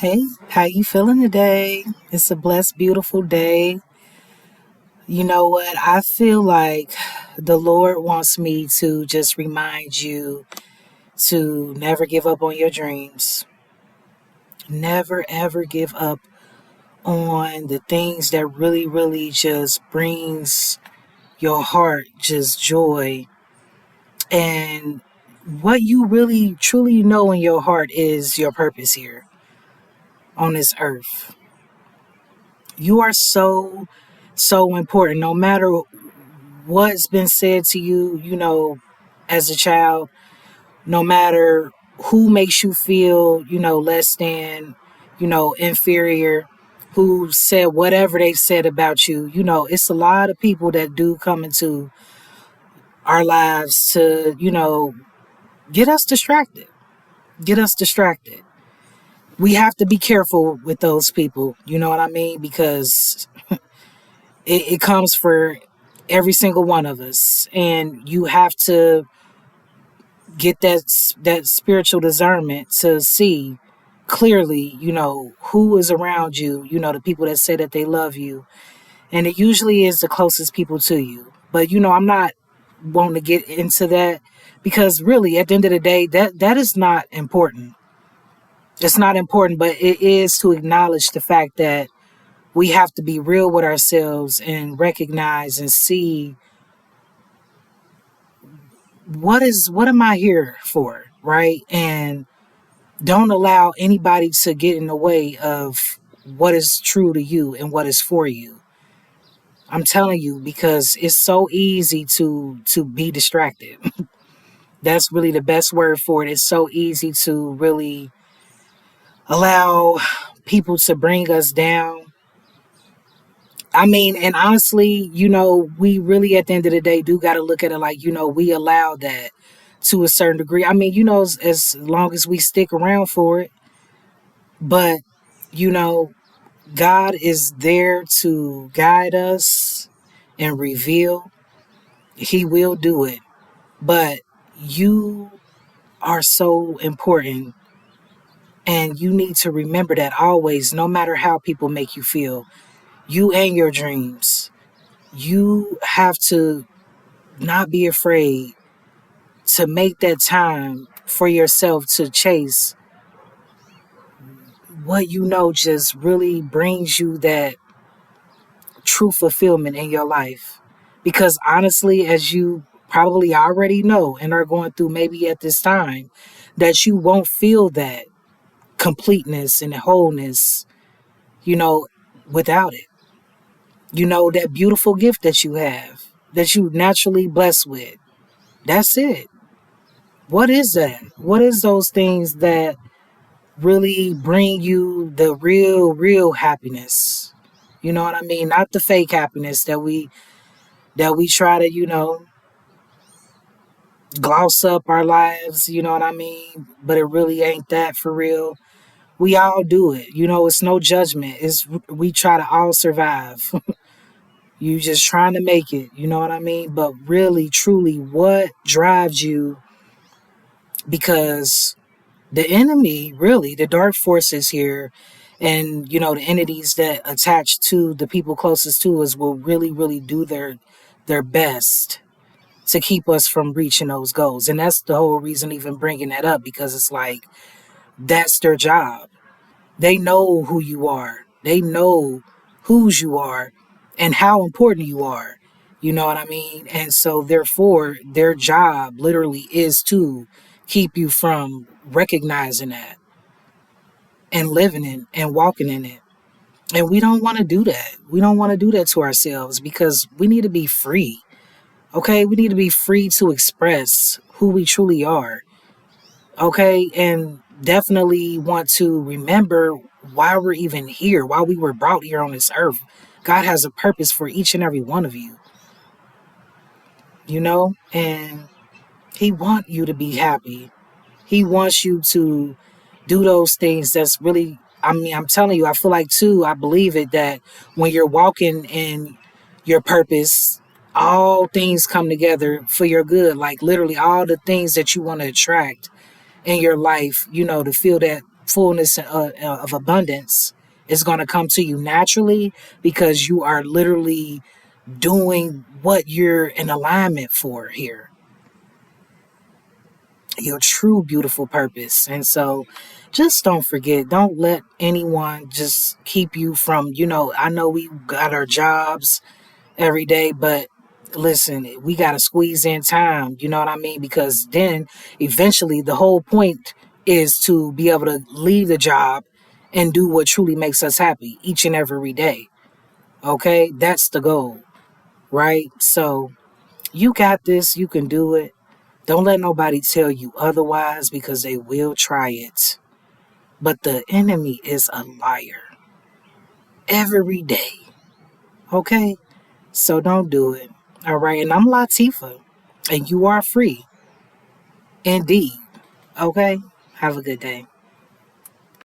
Hey, how you feeling today? It's a blessed, beautiful day. You know what? I feel like the Lord wants me to just remind you to never give up on your dreams. Never ever give up on the things that really, really just brings your heart just joy. And what you really truly know in your heart is your purpose here on this earth. You are so important. No matter what's been said to you, as a child, no matter who makes you feel, less than, inferior, who said whatever they said about you, it's a lot of people that do come into our lives to, get us distracted. Get us distracted. We have to be careful with those people, you know what I mean? Because it comes for every single one of us, and you have to get that spiritual discernment to see clearly, who is around you, the people that say that they love you, and it usually is the closest people to you. But I'm not wanting to get into that, because really at the end of the day, that is not important. It's not important, but it is to acknowledge the fact that we have to be real with ourselves and recognize and see what am I here for, right? And don't allow anybody to get in the way of what is true to you and what is for you. I'm telling you, because it's so easy to be distracted. That's really the best word for it. It's so easy to really allow people to bring us down. I mean, and honestly, we really at the end of the day do got to look at it like, we allow that to a certain degree. I mean, as long as we stick around for it. But, you know, God is there to guide us and reveal. He will do it. But you are so important. And you need to remember that always, no matter how people make you feel, you and your dreams. You have to not be afraid to make that time for yourself to chase what just really brings you that true fulfillment in your life. Because honestly, as you probably already know and are going through maybe at this time, that you won't feel that completeness and wholeness, you know, without it. That beautiful gift that you have, that you naturally blessed with. That's it. What is that? What is those things that really bring you the real happiness? You know what I mean? Not the fake happiness that we try to, gloss up our lives, you know what I mean? But it really ain't that for real. We all do it. It's no judgment. It's we try to all survive. You just trying to make it, you know what I mean? But really, truly, what drives you? Because the enemy, really, the dark forces here, and the entities that attach to the people closest to us will really, really do their best to keep us from reaching those goals. And that's the whole reason even bringing that up, because it's like that's their job. They know who you are. They know whose you are and how important you are. You know what I mean? And so therefore their job literally is to keep you from recognizing that and living it and walking in it. And we don't want to do that. We don't want to do that to ourselves, because we need to be free. Okay? We need to be free to express who we truly are. Okay? And definitely want to remember why we're even here, why we were brought here on this earth. God has a purpose for each and every one of you, and He wants you to be happy. He wants you to do those things that's really, I mean, I'm telling you, I feel like too, I believe it, that when you're walking in your purpose, all things come together for your good. Like literally all the things that you want to attract in your life, to feel that fullness of abundance is going to come to you naturally because you are literally doing what you're in alignment for here, your true beautiful purpose. And so just don't forget, don't let anyone just keep you from, I know we got our jobs every day, but listen, we got to squeeze in time, you know what I mean? Because then eventually the whole point is to be able to leave the job and do what truly makes us happy each and every day. Okay? That's the goal, right? So you got this, you can do it. Don't let nobody tell you otherwise because they will try it. But the enemy is a liar every day. Okay? So don't do it. All right. And I'm Latifa. And you are free. Indeed. Okay? Have a good day.